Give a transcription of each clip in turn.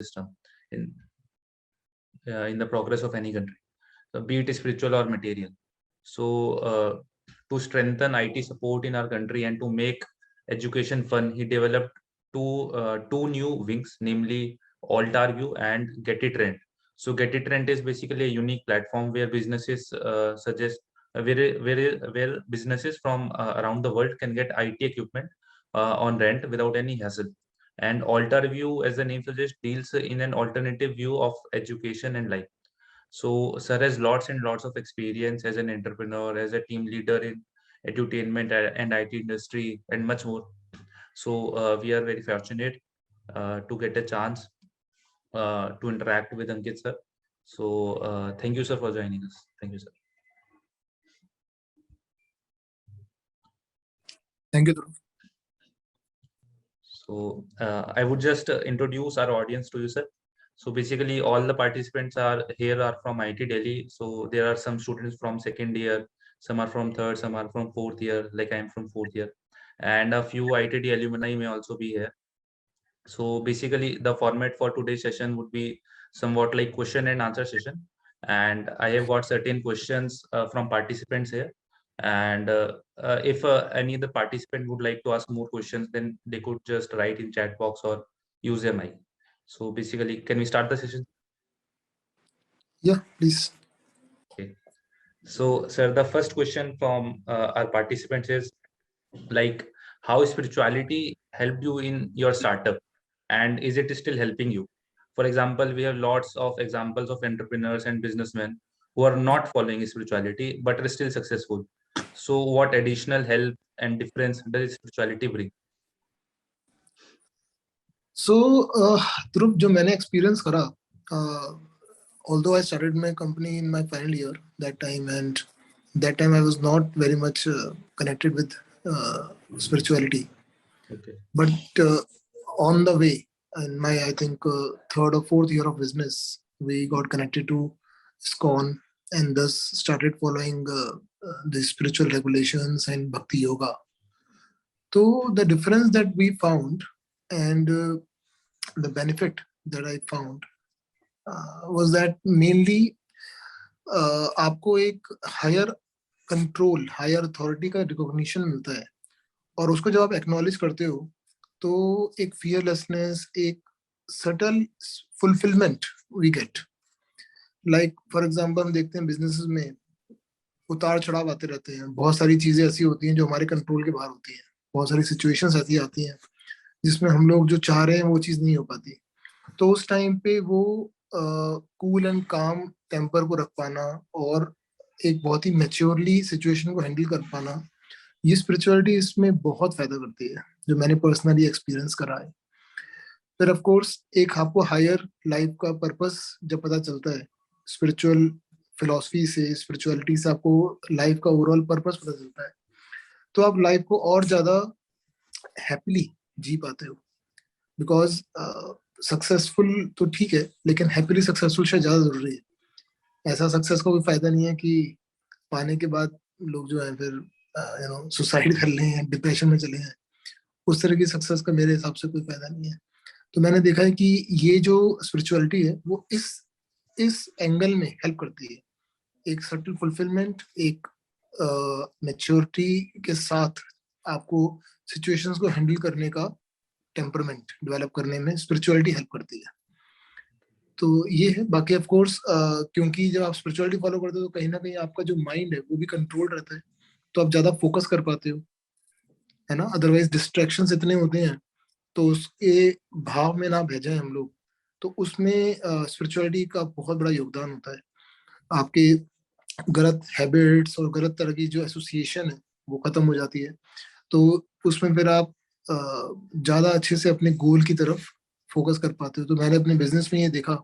system in the progress of any country, so be it spiritual or material. So to strengthen IT support in our country and to make education fun, he developed two new wings, namely AltarView and GetItRent. So GetItRent is basically a unique platform where businesses suggest where businesses from around the world can get IT equipment on rent without any hassle. And AltarView, as the name suggests, deals in an alternative view of education and life. So sir has lots and lots of experience as an entrepreneur, as a team leader in edutainment and IT industry, and much more. So we are very fortunate to get a chance to interact with Ankit sir. So thank you, sir, for joining us. Thank you, sir. Thank you, Dhruv. So I would just introduce our audience to you, sir. So basically, all the participants are from IT Delhi. So there are some students from second year, some are from third, some are from fourth year, like I am from fourth year, and a few ITD alumni may also be here. So basically, the format for today's session would be somewhat like question and answer session. And I have got certain questions from participants here. And if any of the participant would like to ask more questions, then they could just write in chat box or use their mic. So basically, can we start the session? Yeah, please. Okay. So, sir, the first question from our participants is like, how spirituality helped you in your startup, and is it still helping you? For example, we have lots of examples of entrepreneurs and businessmen who are not following spirituality but are still successful. So, what additional help and difference does spirituality bring? So, Dhruv, जो मैंने experience करा, although I started my company in my final year that time, and that time I was not very much connected with spirituality. Okay. But on the way, in my I think third or fourth year of business, we got connected to ISKCON and thus started following the spiritual regulations and Bhakti Yoga. So the difference that we found and the benefit that I found was that mainly आपको एक higher control, higher authority का recognition मिलता है, और उसको जब आप acknowledge करते हो तो एक फियरलेसनेस, एक subtle fulfilment we get. Like for example हम देखते हैं बिजनेसेस में उतार चढ़ाव आते रहते हैं, बहुत सारी चीजें ऐसी होती हैं जो हमारे कंट्रोल के बाहर होती हैं, बहुत सारी सिचुएशंस ऐसी आती हैं जिसमें हम लोग जो चाह रहे हैं वो चीज नहीं हो पाती. तो उस टाइम पे वो कूल एंड काम टेम्पर को रख पाना और एक बहुत ही मैच्योरली सिचुएशन को हैंडल कर पाना, ये स्पिरिचुअलिटी इसमें बहुत फायदा करती है, जो मैंने पर्सनली एक्सपीरियंस करा है. फिर ऑफ कोर्स एक आपको हायर लाइफ का पर्पस जब पता चलता है, स्पिरिचुअल फिलॉसफी से, स्पिरिचुअलिटी से आपको लाइफ का ओवरऑल पर्पस पता चलता है, तो आप लाइफ को और ज्यादा हैप्पीली जी पाते हो. बिकॉज सक्सेसफुल तो ठीक है, लेकिन हैप्पीली सक्सेसफुल शायद ज्यादा जरूरी है. ऐसा सक्सेस का कोई फायदा नहीं है कि पाने के बाद लोग जो है फिर सुसाइड कर लें, डिप्रेशन में चले हैं. उस तरह की सक्सेस का मेरे हिसाब से कोई फायदा नहीं है. तो मैंने देखा है कि ये जो स्पिरिचुअलिटी है वो इस एंगल में हेल्प करती है. एक सटल फुलफिलमेंट, एक मैच्योरिटी के साथ आपको सिचुएशंस को हैंडल करने का टेम्परमेंट डेवलप करने में स्पिरिचुअलिटी हेल्प करती है. तो ये है. बाकी ऑफ कोर्स क्योंकि जब आप स्पिरिचुअलिटी फॉलो करते हो तो कहीं ना कहीं आपका जो माइंड है वो भी कंट्रोल रहता है, तो आप ज्यादा फोकस कर पाते हो, है ना. अदरवाइज डिस्ट्रैक्शंस इतने होते हैं, तो उसके भाव में ना बह जाए हम लोग, तो उसमें स्पिरिचुअलिटी का बहुत बड़ा योगदान होता है. आपके गलत हैबिट्स और गलत तरह की जो एसोसिएशन है वो खत्म हो जाती है, तो उसमें फिर आप ज्यादा अच्छे से अपने गोल की तरफ फोकस कर पाते हो. तो मैंने अपने बिजनेस में ये देखा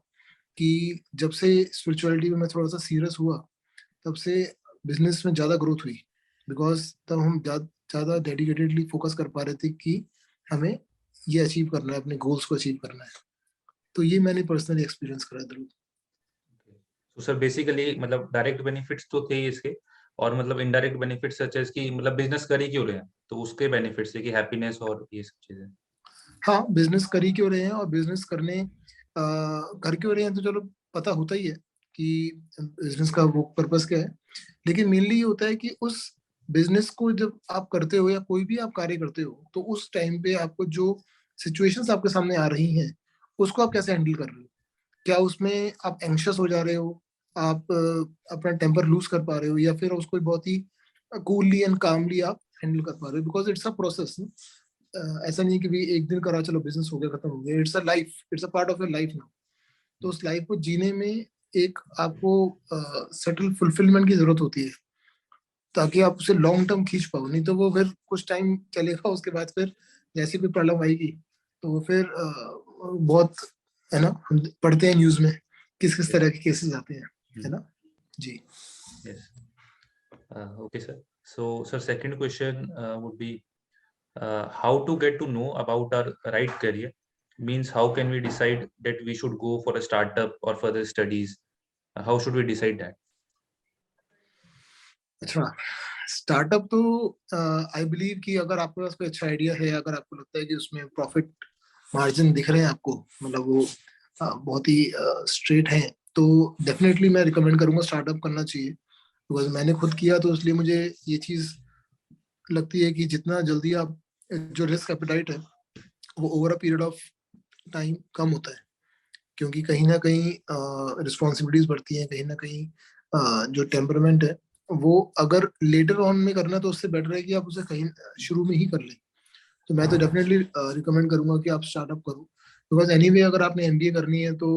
कि जब से स्पिरिचुअलिटी में मैं थोड़ा सा सीरियस हुआ, तब से बिजनेस में ज्यादा ग्रोथ हुई, बिकॉज तब हम ज्यादा डेडिकेटेडली फोकस कर पा रहे थे कि हमें ये अचीव करना है, अपने गोल्स को अचीव करना है. तो ये मैंने पर्सनली एक्सपीरियंस करा जरूर. तो सर बेसिकली मतलब डायरेक्ट बेनिफिट्स तो थे इसके, और मतलब इनडायरेक्ट बेनिफिट्स सच एज कि मतलब बिजनेस कर ही क्यों रहे हैं, तो उसके बेनिफिट्स है कि हैप्पीनेस और ये सब चीजें. हाँ, बिजनेस कर ही क्यों रहे हैं, और बिजनेस करने घर के ओरिएंट तो चलो पता होता ही है कि बिजनेस का वो पर्पस क्या है, लेकिन मेनली ये होता है कि उस बिजनेस को जब आप करते हो या कोई भी आप कार्य करते हो, तो उस टाइम पे आपको जो सिचुएशंस आपके सामने आ रही हैं उसको आप कैसे हैंडल कर रहे हो। क्या उसमें आप एंग्शियस हो जा रहे हो, आप अपना टेम्पर लूज कर पा रहे हो, या फिर उसको बहुत ही कूलली एंड कामली आप हैंडल कर पा रहे हो, बिकॉज इट्स अ प्रोसेस। ऐसा नहीं है कि भी एक दिन करा चलो बिजनेस हो गया खत्म हो गया, it's a life, it's a part of your life now. तो उस लाइफ को जीने में एक आपको सेटल फुलफिलमेंट की जरूरत होती है, ताकि आप उसे लॉन्ग टर्म खींच पाओ। नहीं तो वो फिर कुछ टाइम चलेगा, उसके बाद फिर जैसी कोई प्रॉब्लम आएगी तो वो फिर बहुत, है ना, हम पढ़ते हैं न्यूज में किस किस Yes. तरह के केसेस आते हैं, है ना जी। Yes. Okay, sir. So, sir, second question would be how to get to know about our right career. Means how can we decide that we should go for a startup or further studies? How should we decide that? अच्छा, startup तो I believe कि अगर आपके पास कोई अच्छा idea है, अगर आपको लगता है कि उसमें प्रॉफिट मार्जिन दिख रहे हैं आपको, मतलब वो बहुत ही स्ट्रेट है, तो डेफिनेटली मैं रिकमेंड करूंगा स्टार्टअप करना चाहिए। बिकॉज मैंने खुद किया, तो इसलिए मुझे ये चीज लगती है कि जितना जल्दी आप, जो रिस्क एपेटाइट है वो over a period of time कम होता है, क्योंकि कहीं ना कहीं रिस्पॉन्सिबिलिटीज बढ़ती हैं, कहीं ना कहीं जो टेम्परमेंट है वो अगर लेटर ऑन में करना है तो उससे बेटर है कि आप उसे कहीं शुरू में ही कर लें। तो मैं तो डेफिनेटली रिकमेंड करूंगा कि आप स्टार्टअप करो, बिकॉज एनीवे अगर आपने एमबीए करनी है तो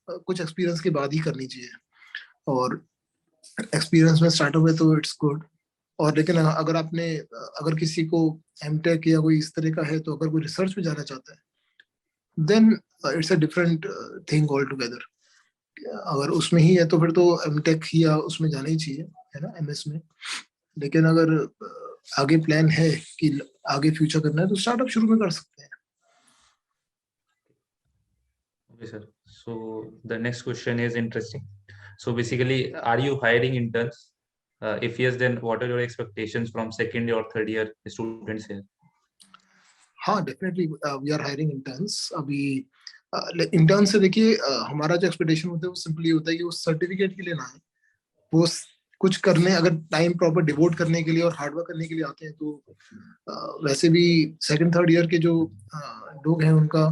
कुछ एक्सपीरियंस के बाद ही करनी चाहिए, और एक्सपीरियंस में स्टार्टअप है तो इट्स गुड। और लेकिन अगर आपने अगर किसी को एमटेक या कोई इस तरह का है, तो अगर कोई रिसर्च में जाना चाहता है then it's a different thing all together. अगर उसमें ही है तो फिर तो एमटेक ही या उसमें जाना ही चाहिए, है ना, एमएस में। लेकिन अगर आगे प्लान है कि आगे फ्यूचर करना है तो स्टार्टअप शुरू में कर सकते हैं। Okay, sir. So the next question is interesting. So basically, are you hiring interns? If yes, then what are your expectations from second year or third year students here? हाँ, definitely we are hiring interns अभी। Intern से देखिए, हमारा जो expectation होता है वो simply होता है कि वो सर्टिफिकेट के लिए ना है, वो कुछ करने, अगर टाइम प्रॉपर डिवोट करने के लिए और हार्डवर्क करने के लिए आते हैं, तो वैसे भी सेकंड थर्ड ईयर के जो लोग हैं उनका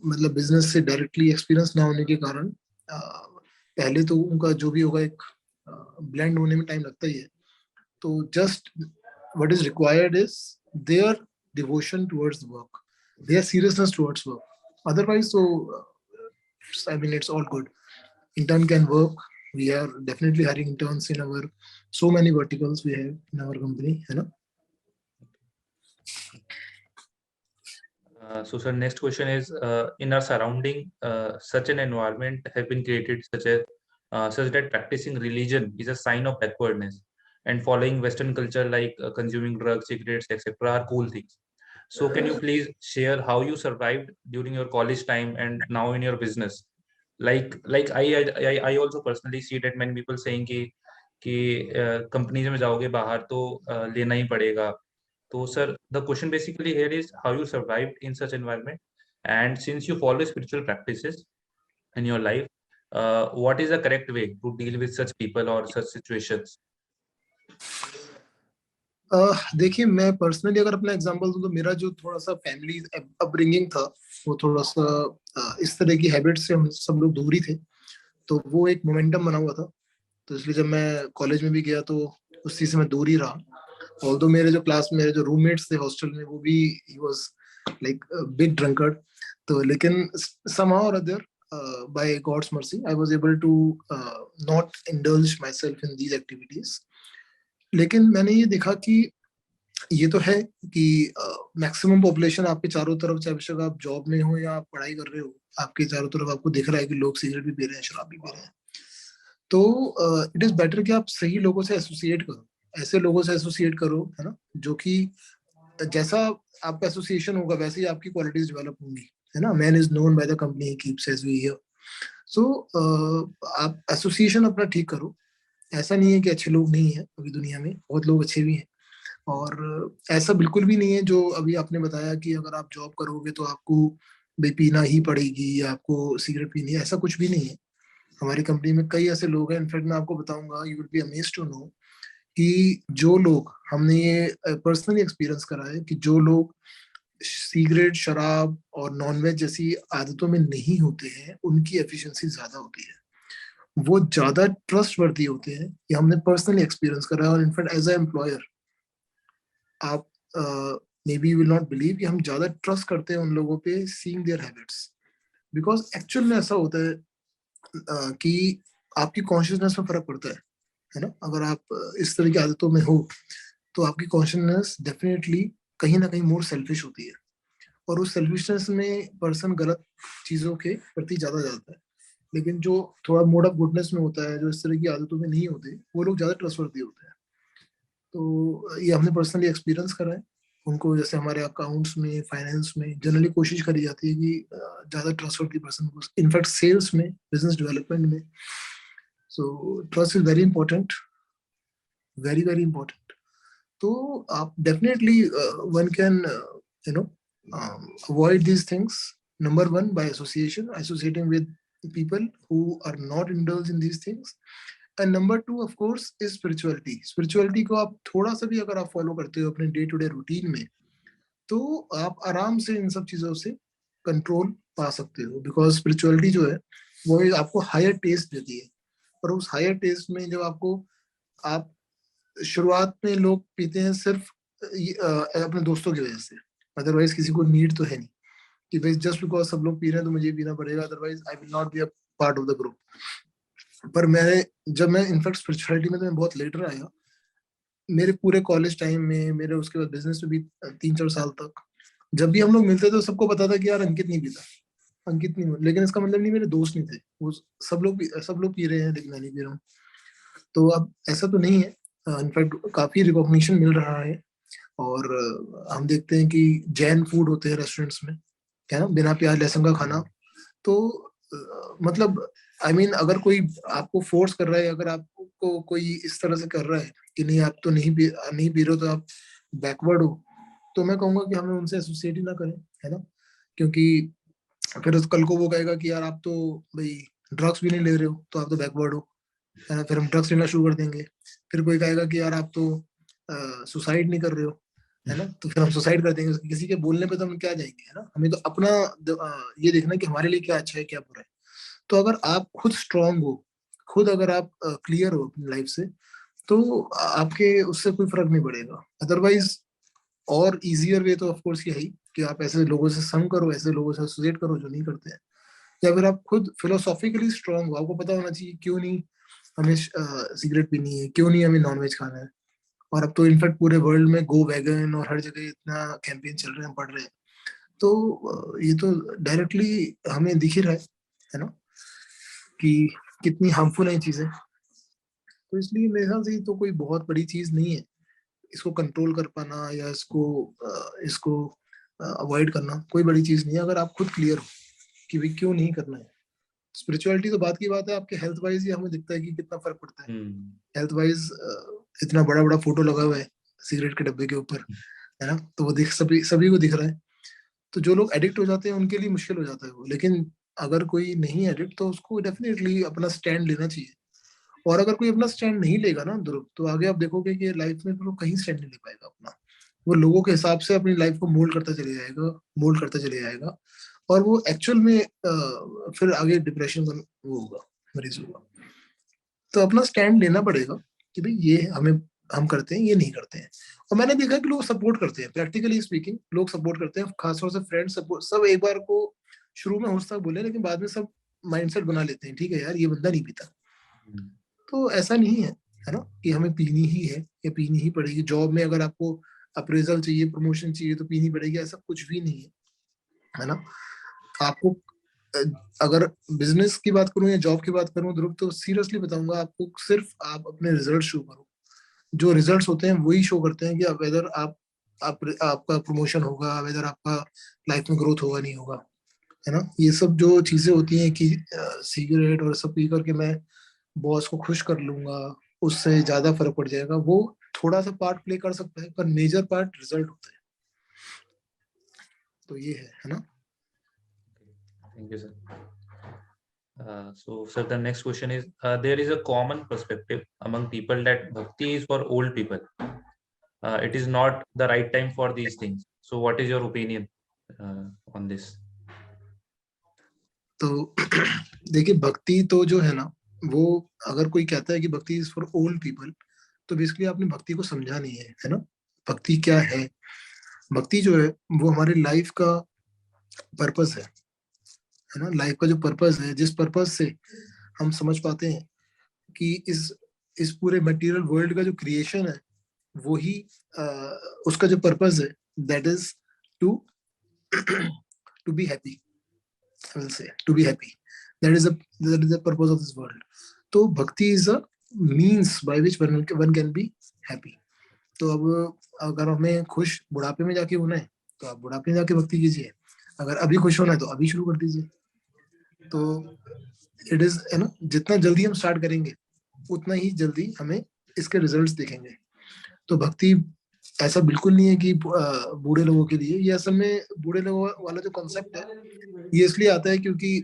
मतलब बिजनेस से डायरेक्टली एक्सपीरियंस ना होने के कारण पहले तो उनका जो भी होगा एक ब्लेंड होने में टाइम लगता ही है। तो just what is required is their devotion towards the work, their seriousness towards work. Otherwise, so I mean, it's all good. Intern can work. We are definitely hiring interns in our so many verticals we have in our company, you know. So, sir, next question is in our surrounding, such an environment have been created such that practicing religion is a sign of backwardness, and following Western culture like consuming drugs, cigarettes, etc., are cool things. So, can you please share how you survived during your college time and now in your business? Like I also personally see that many people saying कि companies में जाओगे बाहर तो लेना ही पड़ेगा। तो sir, the question basically here is how you survived in such environment, and since you follow spiritual practices in your life, what is the correct way to deal with such people or such situations? देखिए, मैं personally अगर अपना example दूं तो मेरा जो थोड़ा सा फैमिली अपब्रिंगिंग था वो थोड़ा सा इस तरह की हैबिट से हम सब लोग दूर ही थे, तो वो एक मोमेंटम बना हुआ था। तो इसलिए जब मैं कॉलेज में भी गया तो उस चीज से मैं दूर ही रहा। ऑल्दो मेरे जो रूममेट्स थे हॉस्टल में, वो भी he was like big drunkard. तो लेकिन somehow or other, by God's mercy I was able to not indulge myself in these activities। लेकिन मैंने ये देखा कि ये तो है कि मैक्सिमम पॉपुलेशन आपके चारों तरफ, चाहे बेशक आप जॉब में हो या आप पढ़ाई कर रहे हो, आपके चारों तरफ आपको दिख रहा है कि लोग सिगरेट भी पी रहे हैं, शराब भी पी रहे हैं। तो इट इज बेटर कि आप सही लोगों से एसोसिएट करो, ऐसे लोगों से एसोसिएट करो, है ना, जो कि जैसा आपका एसोसिएशन होगा वैसे ही आपकी क्वालिटीज डेवलप होंगी, है ना। Man is known by the company he keeps, as we hear. So आप एसोसिएशन अपना ठीक करो। ऐसा नहीं है कि अच्छे लोग नहीं है, अभी दुनिया में बहुत लोग अच्छे भी हैं। और ऐसा बिल्कुल भी नहीं है जो अभी आपने बताया कि अगर आप जॉब करोगे तो आपको भाई पीना ही पड़ेगी या आपको सिगरेट पीनी है, ऐसा कुछ भी नहीं है। हमारी कंपनी में कई ऐसे लोग हैं, इनफैक्ट मैं आपको बताऊंगा, you will be amazed to know कि जो लोग, हमने ये पर्सनली एक्सपीरियंस करा है कि जो लोग सिगरेट, शराब और नॉनवेज जैसी आदतों में नहीं होते हैं, उनकी एफिशिएंसी ज्यादा होती है, वो ज्यादा ट्रस्ट वर्दी होते हैं। ये हमने पर्सनली एक्सपीरियंस करा है। और इनफैक्ट एज अ एम्प्लॉयर, आप may be will not believe कि हम ज्यादा ट्रस्ट करते हैं उन लोगों पे, seeing their habits. Because actual में ऐसा होता है कि आपकी कॉन्शियसनेस में फर्क पड़ता है ना। अगर आप इस तरह की आदतों में हो तो आपकी कॉन्शियसनेस डेफिनेटली कहीं ना कहीं मोर सेल्फिश होती है, और उस सेल्फिशनेस में पर्सन गलत चीजों के प्रति ज्यादा जाता है। लेकिन जो थोड़ा मोड ऑफ गुडनेस में होता है, जो इस तरह की आदतों में नहीं होते, वो लोग ज्यादा ट्रस्टवर्दी होते हैं। तो ये हमने पर्सनली एक्सपीरियंस करा है। उनको जैसे हमारे अकाउंट्स में, फाइनेंस में जनरली कोशिश करी जाती है कि ज्यादा ट्रस्टवर्दी पर्सन को, इनफैक्ट सेल्स में, बिजनेस डेवलपमेंट में। So trust is very important, very very important. तो आप definitely one can you know avoid these things. Number one, by association, associating with people who are not indulged in these things. And number two, of course, is spirituality. Spirituality को आप थोड़ा सा भी अगर आप follow करते हो अपने डे टू डे रूटीन में, तो आप आराम से इन सब चीजों से कंट्रोल पा सकते हो। बिकॉज स्पिरिचुअलिटी जो है वो आपको हायर टेस्ट देती है। और उस हायर टेस्ट में जब आपको, आप शुरुआत में लोग पीते हैं सिर्फ अपने दोस्तों की वजह से, अदरवाइज किसी को नीड तो है नहीं कि भाई जस्ट बिकॉज सब लोग पी रहे हैं तो मुझे पीना पड़ेगा, otherwise I will not be a part of the group. पर मैं इनफैक्ट स्पिरिचुअलिटी में तो मैं बहुत लेटर आया। मेरे पूरे कॉलेज टाइम में, मेरे उसके बाद बिजनेस में भी 3-4 साल तक, जब भी हम लोग मिलते थे तो सबको पता था कि यार अंकित नहीं पीता, अंकित नहीं। लेकिन इसका मतलब नहीं मेरे दोस्त नहीं थे, वो सब लोग पी रहे हैं लेकिन मैं नहीं पी रहा हूँ। तो अब ऐसा तो नहीं है। इनफैक्ट काफी रिकॉग्निशन मिल रहा है। और हम देखते हैं कि जैन फूड होते हैं रेस्टोरेंट्स में, क्या ना, बिना प्याज लहसुन का खाना। तो मतलब आई मीन अगर कोई आपको फोर्स कर रहा है, अगर आपको कोई इस तरह से कर रहा है कि नहीं आप तो नहीं पी रहे हो तो आप बैकवर्ड हो, तो मैं कहूंगा कि हमें उनसे एसोसिएट ही ना करें, है ना। क्योंकि फिर कल को वो कहेगा कि यार आप तो भाई ड्रग्स भी नहीं ले रहे हो तो आप तो बैकवर्ड हो, है ना। फिर हम ड्रग्स लेना शुरू कर देंगे। फिर कोई कहेगा कि यार आप तो सुसाइड नहीं कर रहे हो, है ना, तो फिर हम सुसाइड कर देंगे। किसी के बोलने पे तो हम क्या जाएंगे, है ना। हमें तो अपना ये देखना कि हमारे लिए क्या अच्छा है क्या बुरा है। तो अगर आप खुद स्ट्रांग हो, खुद अगर आप क्लियर हो अपनी लाइफ से, तो आपके उससे कोई फर्क नहीं पड़ेगा। अदरवाइज और इजियर वे तो ऑफ कोर्स यही कि आप ऐसे लोगों से संग करो, ऐसे लोगों से एसोसिएट करो जो नहीं करते हैं। या फिर आप खुद फिलोसॉफिकली स्ट्रांग हो, आपको पता होना चाहिए क्यों नहीं हमें सिगरेट पीनी है, क्यों नहीं हमें नॉनवेज खाना है। और अब तो इनफैक्ट पूरे वर्ल्ड में गो वैगन और हर जगह इतना कैंपेन चल रहे हैं, पढ़ रहे हैं। तो ये तो डायरेक्टली हमें दिख ही रहा है ना, कि कितनी हार्मफुल है ये चीजें। तो इसलिए मेरे ख्याल से ये तो कोई बहुत बड़ी चीज नहीं है, इसको कंट्रोल कर पाना या इसको अवॉइड करना कोई बड़ी चीज नहीं है, अगर आप खुद क्लियर हो कि भाई क्यों नहीं करना है। स्पिरिचुअलिटी तो बात की बात है, आपके हेल्थ वाइज ही हमें दिखता है कि कितना फर्क पड़ता है। हेल्थ वाइज इतना बड़ा बड़ा फोटो लगा हुआ है सिगरेट के डब्बे के ऊपर, है ना, तो वो दिख, सभी सभी को दिख रहा है। तो जो लोग एडिक्ट हो जाते हैं उनके लिए मुश्किल हो जाता है वो। लेकिन अगर कोई नहीं एडिक्ट तो उसको डेफिनेटली अपना स्टैंड लेना चाहिए। और अगर कोई अपना स्टैंड नहीं लेगा ना ध्रुव, तो आगे आप देखोगे कि लाइफ में फिर वो कहीं स्टैंड नहीं ले पाएगा अपना। वो लोगों के हिसाब से अपनी लाइफ को मोल्ड करता चले जाएगा, मोल्ड करता चले जाएगा। और वो एक्चुअल में फिर आगे डिप्रेशन का वो होगा, मरीज होगा। तो अपना स्टैंड लेना पड़ेगा कि भाई ये हमें, हम करते हैं, ये नहीं करते हैं। और मैंने देखा कि लोग सपोर्ट करते हैं, प्रैक्टिकली स्पीकिंग लोग सपोर्ट करते हैं, खासतौर से फ्रेंड सपोर्ट। सब एक बार को शुरू में होता बोले, लेकिन बाद में सब माइंडसेट बना लेते हैं, ठीक है यार ये बंदा नहीं पीता। तो ऐसा नहीं है ना, कि हमें पीनी ही है या पीनी ही पड़ेगी। जॉब में अगर आपको अप्रेजल चाहिए, प्रमोशन चाहिए तो पीनी पड़ेगी, ऐसा कुछ भी नहीं है ना। आपको अगर बिजनेस की बात करूं या जॉब की बात करूं ध्रुव, तो सीरियसली बताऊंगा आपको, सिर्फ आप अपने रिजल्ट शो करो। जो रिजल्ट्स होते हैं वही शो करते हैं कि आप वेदर आपका प्रमोशन होगा, वेदर आपका लाइफ में ग्रोथ होगा नहीं होगा, है ना। ये सब जो चीजें होती हैं कि सिगरेट और सब पी करके मैं बॉस को खुश कर लूंगा, उससे ज्यादा फर्क पड़ जाएगा, वो थोड़ा सा पार्ट प्ले कर सकता है, पर मेजर पार्ट रिजल्ट होता है। तो ये है ना। Thank you, sir. So, sir, the next question is: there is a common perspective among people that bhakti is for old people. It is not the right time for these things. So, what is your opinion on this? तो देखिए, भक्ति तो जो है ना, वो अगर कोई कहता है कि भक्ति इज फॉर ओल्ड पीपल, तो बेसिकली आपने भक्ति को समझा नहीं है ना। भक्ति क्या है? भक्ति जो है वो हमारी लाइफ का पर्पस है ना। लाइफ का जो पर्पस है, जिस पर्पस से हम समझ पाते हैं कि इस पूरे मटेरियल वर्ल्ड का जो क्रिएशन है वो ही उसका जो पर्पस है, that is to to be happy. I will say to be happy. That is the purpose of this world. तो भक्ति is a means by which one can be happy. तो अब अगर हमें खुश बुढ़ापे में जाके होना है तो आप बुढ़ापे में जाके भक्ति कीजिए, अगर अभी खुश होना है तो अभी शुरू कर दीजिए। तो इट इज, है ना, जितना जल्दी हम स्टार्ट करेंगे उतना ही जल्दी हमें इसके रिजल्ट्स दिखेंगे। तो भक्ति ऐसा बिल्कुल नहीं है कि बूढ़े लोगों के लिए। ये असल में बूढ़े लोगों वाला जो कॉन्सेप्ट है ये इसलिए आता है क्योंकि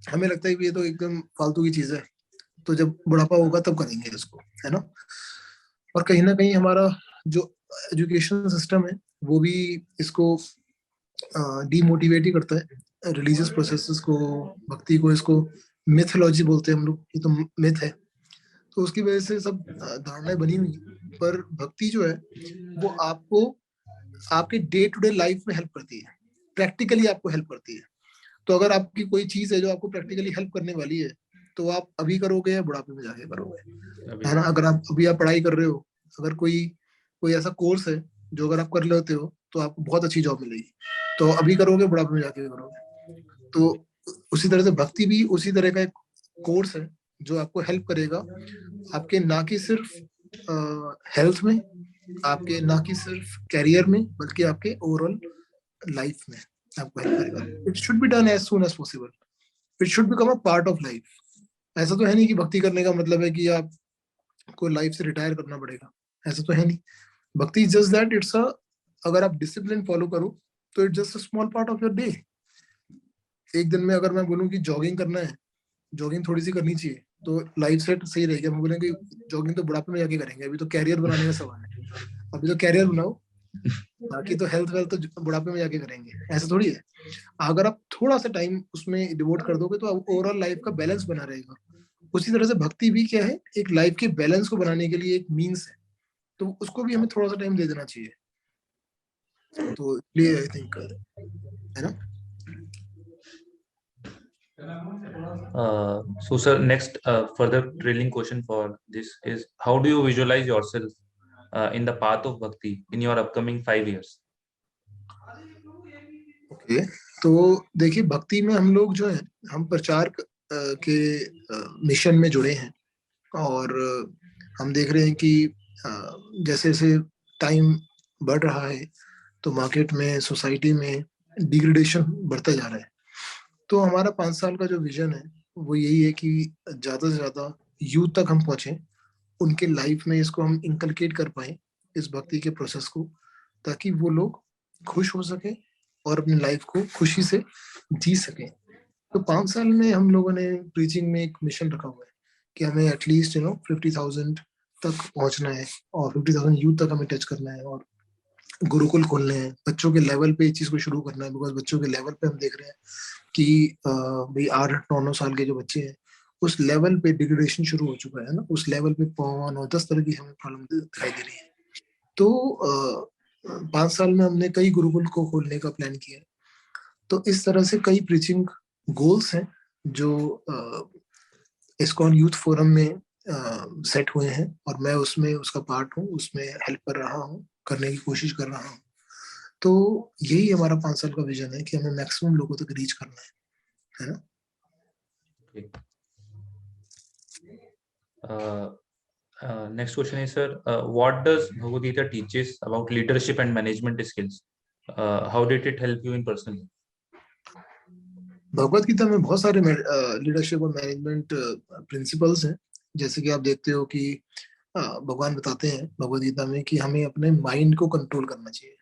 हमें लगता है कि ये तो एकदम फालतू की चीज है, तो जब बुढ़ापा होगा तब करेंगे इसको, है ना। और कहीं ना कहीं हमारा जो एजुकेशन सिस्टम है वो भी इसको डीमोटिवेट ही करता है। रिलीजियस प्रोसेसेस को, भक्ति को, इसको मिथोलॉजी बोलते हैं हम लोग, ये तो मिथ है। तो उसकी वजह से सब धारणाएं बनी हुई। पर भक्ति जो है वो आपको आपके डे टू डे लाइफ में हेल्प करती है, प्रैक्टिकली आपको हेल्प करती है। तो अगर आपकी कोई चीज है जो आपको प्रैक्टिकली हेल्प करने वाली है तो आप अभी करोगे या बुढ़ापे में जाके करोगे, है ना। अगर आप अभी आप पढ़ाई कर रहे हो, अगर कोई कोई ऐसा कोर्स है जो अगर आप कर लेते हो तो आपको बहुत अच्छी जॉब मिलेगी, तो अभी करोगे बुढ़ापे में जाके करोगे। तो उसी तरह से भक्ति भी उसी तरह का एक कोर्स है जो आपको हेल्प करेगा, आपके ना कि सिर्फ हेल्थ में, आपके ना कि सिर्फ कैरियर में, बल्कि आपके ओवरऑल लाइफ में आपको हेल्प करेगा। It should be done as soon as possible, it should become a part of life. ऐसा तो है नहीं कि भक्ति करने का मतलब है कि आपको लाइफ से रिटायर करना पड़ेगा, ऐसा तो है नहीं। भक्ति इज जस्ट दैट, इट्स अ, अगर आप डिसिप्लिन फॉलो करो तो it's just a small part of your day. एक दिन में अगर मैं बोलूँ कि जॉगिंग करना है, जॉगिंग थोड़ी सी करनी चाहिए, तो लाइफ सेट सही रहेगी। हम बोलेंगे जॉगिंग तो बुढ़ापे में जाके करेंगे, अभी तो कैरियर बनाने का सवाल है, अभी तो कैरियर बनाओ, बाकी तो हेल्थ वेल्थ तो बुढ़ापे में जाके करेंगे, ऐसा थोड़ी है। अगर आप थोड़ा सा टाइम उसमें डिवोट कर दोगे तो ओवरऑल लाइफ का बैलेंस बना रहेगा। उसी तरह से भक्ति भी क्या है, एक लाइफ के बैलेंस को बनाने के लिए एक मीन्स है, तो उसको भी हमें थोड़ा सा टाइम दे देना चाहिए। तो इसलिए आई थिंक, है ना। So, sir, next further drilling question for this is: how do you visualize yourself in the path of bhakti in your upcoming 5 years? Okay, तो देखिए, भक्ति में हम लोग जो है, हम प्रचार के मिशन में जुड़े हैं। और हम देख रहे हैं कि जैसे जैसे टाइम बढ़ रहा है तो मार्केट में, सोसाइटी में डिग्रेडेशन बढ़ता जा रहा है। तो हमारा 5 साल का जो विजन है वो यही है कि ज्यादा से ज्यादा यूथ तक हम पहुंचे, उनके लाइफ में इसको हम इंकलकेट कर पाए, इस भक्ति के प्रोसेस को, ताकि वो लोग खुश हो सके और अपनी लाइफ को खुशी से जी सके। तो 5 साल में हम लोगों ने प्रीचिंग में एक मिशन रखा हुआ है कि हमें एटलीस्ट 50,000 तक पहुंचना है, और 50,000 यूथ तक हमें टच करना है, और गुरुकुल खोलने हैं, बच्चों के लेवल पे इस चीज को शुरू करना है। बिकॉज बच्चों के लेवल पे हम देख रहे हैं कि भाई 8 8 9 9 साल के जो बच्चे हैं उस लेवल पे डिग्रेडेशन शुरू हो चुका है ना। उस लेवल पे पॉर्न और 10 तरह की हमें प्रॉब्लम दिखाई दे रही है। तो 5 साल में हमने कई गुरुकुल को खोलने का प्लान किया है। तो इस तरह से कई प्रीचिंग गोल्स हैं जो इस्कॉन यूथ फोरम में सेट हुए हैं, और मैं उसमें उसका पार्ट हूँ, उसमें हेल्प कर रहा हूँ, करने की कोशिश कर रहा हूँ। तो यही हमारा 5 साल का विजन है कि हमें मैक्सिमम लोगों तक रीच करना है ना। Okay. Next question is, sir, what does Bhagavad Gita teaches about leadership and management skills? How did it help you in personally? Bhagavad Gita में बहुत सारे लीडरशिप और मैनेजमेंट प्रिंसिपल्स हैं। जैसे कि आप देखते हो कि भगवान बताते हैं भगवत गीता में कि हमें अपने माइंड को कंट्रोल करना चाहिए।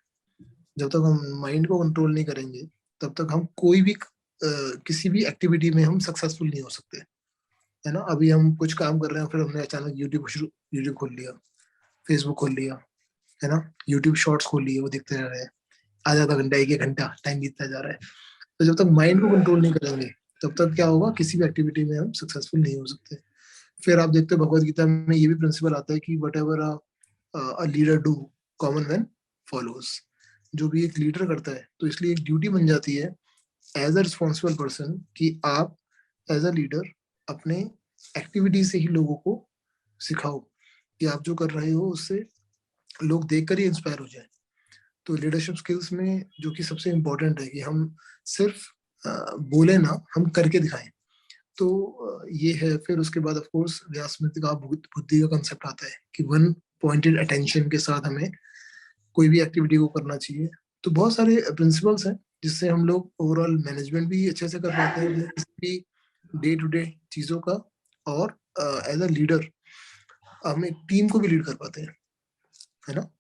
जब तक हम माइंड को कंट्रोल नहीं करेंगे तब तक हम कोई भी किसी भी एक्टिविटी में हम सक्सेसफुल नहीं हो सकते, है ना। अभी हम कुछ काम कर रहे हैं, फिर हमने अचानक यूट्यूब खोल लिया, फेसबुक खोल लिया, है ना, यूट्यूब शॉर्ट्स खोल लिए, वो देखते रह रहे हैं, आधा आधा घंटा, एक एक घंटा टाइम बीतता जा रहा है। तो जब तक माइंड को कंट्रोल नहीं करेंगे, तब तक क्या होगा, किसी भी एक्टिविटी में हम सक्सेसफुल नहीं हो सकते। फिर आप देखते हो भगवत गीता में ये भी प्रिंसिपल आता है कि what ever a leader do, common man follows. जो भी एक लीडर करता है, तो इसलिए एक ड्यूटी बन जाती है एज अ रिस्पॉन्सिबल पर्सन कि आप एज अ लीडर अपने एक्टिविटी से ही लोगों को सिखाओ कि आप जो कर रहे हो उससे लोग देखकर ही इंस्पायर हो जाए। तो लीडरशिप स्किल्स में जो कि सबसे इम्पोर्टेंट है कि हम सिर्फ बोले ना, हम करके दिखाएं। तो ये है। फिर उसके बाद ऑफ कोर्स व्यासमृत का बुद्धि का कंसेप्ट आता है कि वन पॉइंटेड अटेंशन के साथ हमें कोई भी एक्टिविटी को करना चाहिए। तो बहुत सारे प्रिंसिपल्स हैं जिससे हम लोग ओवरऑल मैनेजमेंट भी अच्छे से कर पाते हैं अपने किसी भी डे टू डे चीजों का, और एज अ लीडर हम एक टीम को भी लीड कर पाते हैं, है ना।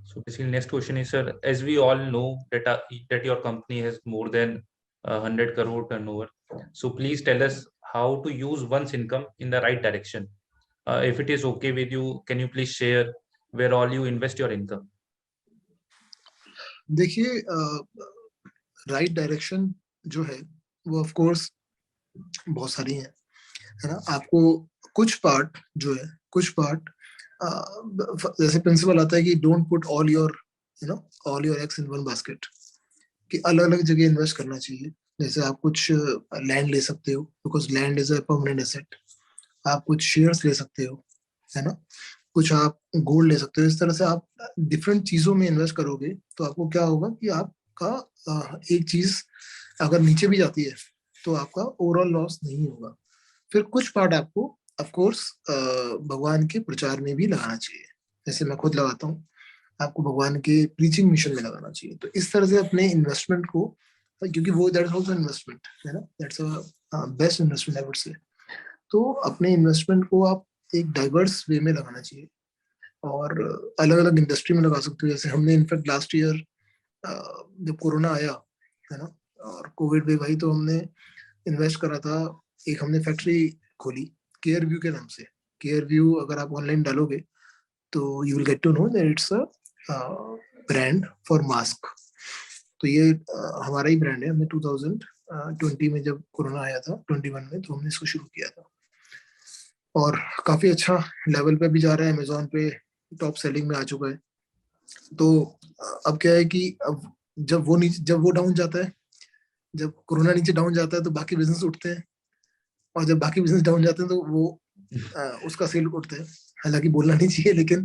So basically, next question is, sir, as we all know that that your company has more than 100 crore turnover. So please tell us how to use one's income in the right direction. If it is okay with you, can you please share where all you invest your income? देखिए, right direction जो है वो of course बहुत सारी है ना। आपको कुछ पार्ट जो है, कुछ पार्ट, जैसे प्रिंसिपल आता है कि don't put all your, you know, all your eggs in one basket, कि अलग अलग जगह इन्वेस्ट करना चाहिए। जैसे आप कुछ लैंड ले सकते हो, because land is a permanent asset. आप कुछ शेयर्स ले सकते हो, है ना, कुछ आप गोल्ड ले सकते हो। इस तरह से आप डिफरेंट चीजों में इन्वेस्ट करोगे तो आपको क्या होगा कि आपका एक चीज अगर नीचे भी जाती है तो आपका ओवरऑल लॉस नहीं होगा। फिर कुछ पार्ट आपको ऑफ कोर्स भगवान के प्रचार में भी लगाना चाहिए, जैसे मैं खुद लगाता हूँ। आपको भगवान के प्रीचिंग मिशन में लगाना चाहिए। तो इस तरह से अपने इन्वेस्टमेंट को, क्योंकि वो दैट इज आल्सो इन्वेस्टमेंट, है ना, that's a best investment I would say. तो अपने इन्वेस्टमेंट को आप एक डाइवर्स वे में लगाना चाहिए, और अलग अलग इंडस्ट्री में लगा सकते हो। जैसे हमने इनफैक्ट लास्ट ईयर जब कोरोना आया, है ना, और कोविड वेव आई, तो हमने इन्वेस्ट करा था। एक हमने फैक्ट्री खोली केयर व्यू के नाम से। केयर व्यू अगर आप ऑनलाइन डालोगे तो you will get to know that it's a brand for mask. तो ये हमारा ही ब्रांड है। हमने 2020 में जब कोरोना आया था 21 में, तो हमने इसको शुरू किया था, और काफी अच्छा लेवल पे भी जा रहा है। अमेजोन पे टॉप सेलिंग में आ चुका है। तो अब क्या है कि अब जब वो डाउन जाता है, जब कोरोना नीचे डाउन जाता है तो बाकी बिजनेस उठते हैं, और जब बाकी बिजनेस डाउन जाते हैं तो वो उसका सेल उठते हैं। हालांकि बोलना नहीं चाहिए, लेकिन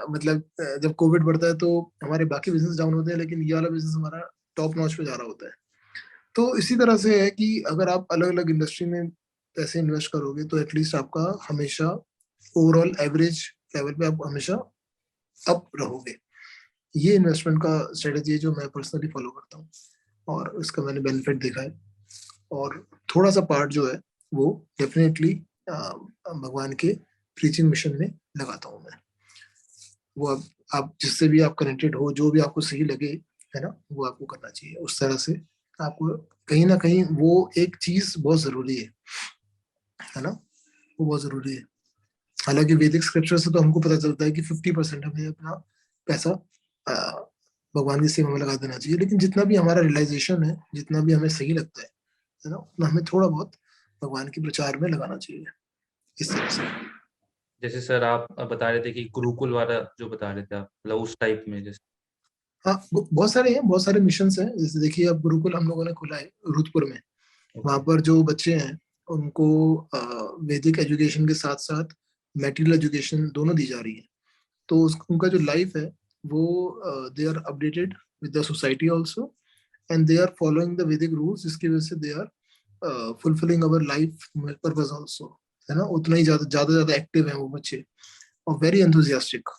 मतलब जब कोविड बढ़ता है तो हमारे बाकी बिजनेस डाउन होते हैं, लेकिन ये वाला बिजनेस हमारा टॉप नॉच पे जा रहा होता है। तो इसी तरह से है कि अगर आप अलग अलग इंडस्ट्री में पैसे इन्वेस्ट करोगे तो एटलीस्ट आपका हमेशा ओवरऑल एवरेज लेवल पे आप हमेशा अप रहोगे। ये इन्वेस्टमेंट का स्ट्रेटेजी है जो मैं पर्सनली फॉलो करता हूँ, और इसका मैंने बेनिफिट देखा है। और थोड़ा सा पार्ट जो है वो डेफिनेटली भगवान के प्रीचिंग मिशन में लगाता हूँ मैं। वो आप जिससे भी आप कनेक्टेड हो, जो भी आपको सही लगे, है ना, वो आपको करना चाहिए उस तरह से। आपको कहीं ना कहीं वो एक चीज बहुत जरूरी है ना, वो बहुत जरूरी है। हालांकि वैदिक स्क्रिप्चर से तो हमको पता चलता है कि 50% हमें अपना पैसा अ, भगवान की सेवा में लगा देना चाहिए, लेकिन जितना भी हमारा रियलाइजेशन है, जितना भी हमें सही लगता है ना, उतना हमें थोड़ा बहुत भगवान के प्रचार में लगाना चाहिए, इस तरह से। जैसे सर आप बता रहे थे कि गुरुकुल वाला जो बता रहे थे आप, मतलब उस टाइप में जैसे। हाँ, बहुत सारे हैं, बहुत सारे मिशन हैं। जैसे देखिए, अब गुरुकुल हम लोगों ने खोला है रुद्रपुर में। वहां पर जो बच्चे हैं उनको वैदिक एजुकेशन के साथ साथ मेटीरियल एजुकेशन दोनों दी जा रही है। तो उनका जो लाइफ है वो they are updated with the society also, and they are following the Vedic rules, जिसकी वजह से they are fulfilling our life purpose also, है ना। उतना ही ज्यादा एक्टिव है वो बच्चे, और वेरी एंथुजियास्टिक।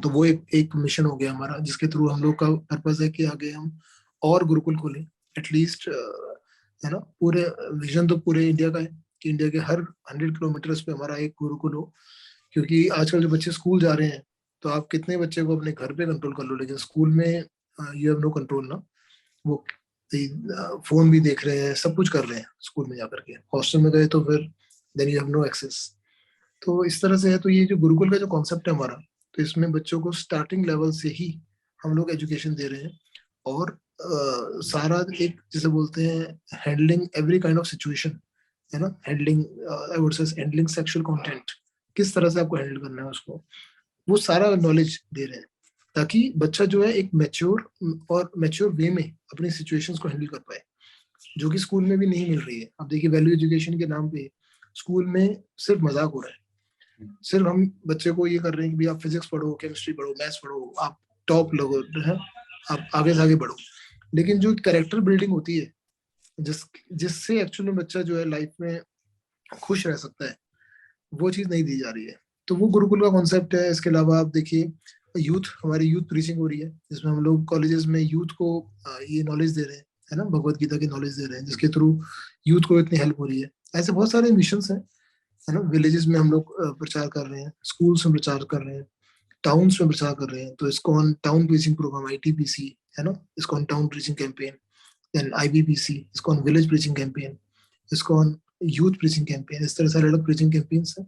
तो वो एक मिशन हो गया हमारा, जिसके थ्रू हम लोग का पर्पज है कि आगे हम और गुरुकुल खोलें एटलीस्ट, है ना। पूरे विजन तो पूरे इंडिया का है कि इंडिया के हर 100 किलोमीटर पे हमारा एक गुरुकुल हो, क्योंकि आजकल जो बच्चे स्कूल जा रहे हैं तो आप कितने बच्चे को अपने घर पे कंट्रोल कर लो, लेकिन स्कूल में यू हैव नो कंट्रोल ना। वो फोन भी देख रहे हैं, सब कुछ कर रहे हैं स्कूल में जाकर के। हॉस्टल में गए तो फिर then you have no access. तो इस तरह से है। तो ये जो गुरुकुल का जो कॉन्सेप्ट है हमारा, तो इसमें बच्चों को स्टार्टिंग लेवल से ही हम लोग एजुकेशन दे रहे हैं। और सारा एक जिसे बोलते हैं handling every kind of situation, है ना, handling I would say handling sexual content, किस तरह से आपको हैंडल करना है उसको, वो सारा नॉलेज दे रहे हैं, ताकि बच्चा जो है एक मैच्योर और मैच्योर वे में अपनी सिचुएशंस को हैंडल कर पाए, जो कि स्कूल में भी नहीं मिल रही है। अब देखिए वैल्यू एजुकेशन के नाम पे स्कूल में सिर्फ मजाक हो रहा है। सिर्फ हम बच्चे को ये कर रहे हैं कि आप फिजिक्स पढ़ो, केमिस्ट्री पढ़ो, मैथ्स पढ़ो, आप टॉप लोगो है, आप आगे से आगे बढ़ो। लेकिन जो कैरेक्टर बिल्डिंग होती है, जिससे एक्चुअली बच्चा जो है लाइफ में खुश रह सकता है, वो चीज नहीं दी जा रही है। तो वो गुरुकुल का कॉन्सेप्ट है। इसके अलावा आप देखिए यूथ, हमारी यूथ प्रीचिंग हो रही है, जिसमें हम लोग कॉलेजेस में यूथ को ये नॉलेज दे रहे हैं, है ना, भगवत गीता की नॉलेज दे रहे हैं, जिसके थ्रू यूथ को इतनी हेल्प हो रही है। ऐसे बहुत सारे मिशन हैं, है ना। विलेजेस में हम लोग प्रचार कर रहे हैं, स्कूल्स में प्रचार कर रहे हैं, टाउन्स में प्रचार कर रहे हैं। तो ISKCON town preaching program, ITPC, है ना, ISKCON town preaching campaign, then IBPC, ISKCON village preaching campaign, ISKCON youth preaching campaign, इस तरह से अलग अलग प्रीचिंग कैंपेन्स हैं।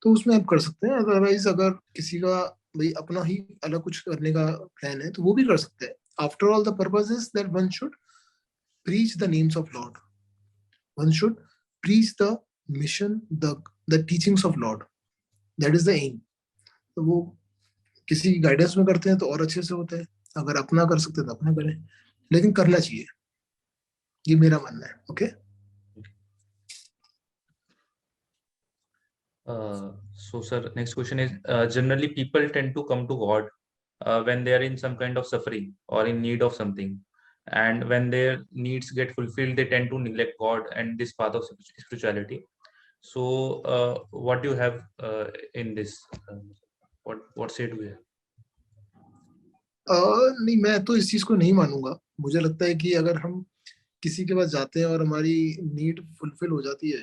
तो उसमें आप कर सकते हैं। अदरवाइज अगर किसी का भाई अपना ही अलग कुछ करने का प्लान है, तो वो भी कर सकते हैं। After all the purpose is that one should preach the names of Lord. One should preach the mission, the teachings of Lord. That is the aim. तो वो किसी गाइडेंस में करते हैं तो और अच्छे से होता है। अगर अपना कर सकते हैं तो अपना करें, लेकिन करना चाहिए, ये मेरा मानना है। Okay. So sir, next question is, generally people tend to come to God when they are in some kind of suffering or in need of something, and when their needs get fulfilled, they tend to neglect God and this path of spirituality. So what do you have in this? What say do you have? नहीं, मैं तो इस चीज को नहीं मानूंगा। मुझे लगता है कि अगर हम किसी के पास जाते हैं और हमारी नीड फुलफिल हो जाती है,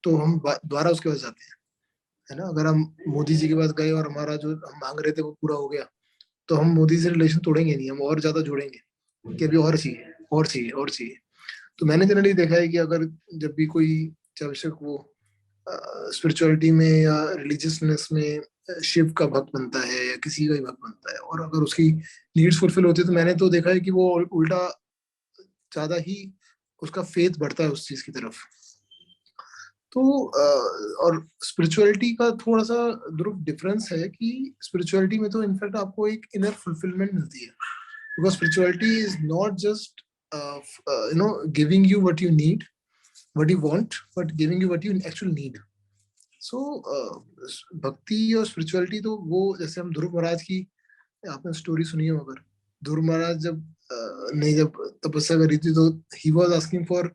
तो हम दोबारा उसके पास जाते हैं, है ना। अगर हम मोदी जी के पास गए और हमारा जो हम मांग रहे थे वो पूरा हो गया, तो हम मोदी से रिलेशन तोड़ेंगे नहीं, हम और ज्यादा जोड़ेंगे कि अभी और चाहिए, और चाहिए, और चाहिए। तो मैंने जनरली देखा है कि अगर जब भी कोई चावश्यक वो स्पिरिचुअलिटी में या रिलीजियसनेस में शिव का भक्त बनता है या किसी का ही भक्त बनता है, और अगर उसकी नीड्स फुलफिल होती है, तो मैंने तो देखा है कि वो उल्टा ज्यादा ही उसका फेथ बढ़ता है उस चीज की तरफ। तो और स्पिरिचुअलिटी का थोड़ा सा ध्रुव डिफरेंस है कि स्पिरिचुअलिटी में तो इनफैक्ट आपको एक इनर फुलफिलमेंट मिलती है, because spirituality is not just giving you what you need, what you want, but giving you what you actually need. So भक्ति और स्पिरिचुअलिटी तो वो, जैसे हम ध्रुव महाराज की आपने स्टोरी सुनी हो अगर, ध्रुव महाराज जब ने जब तपस्या करी थी, तो he was asking for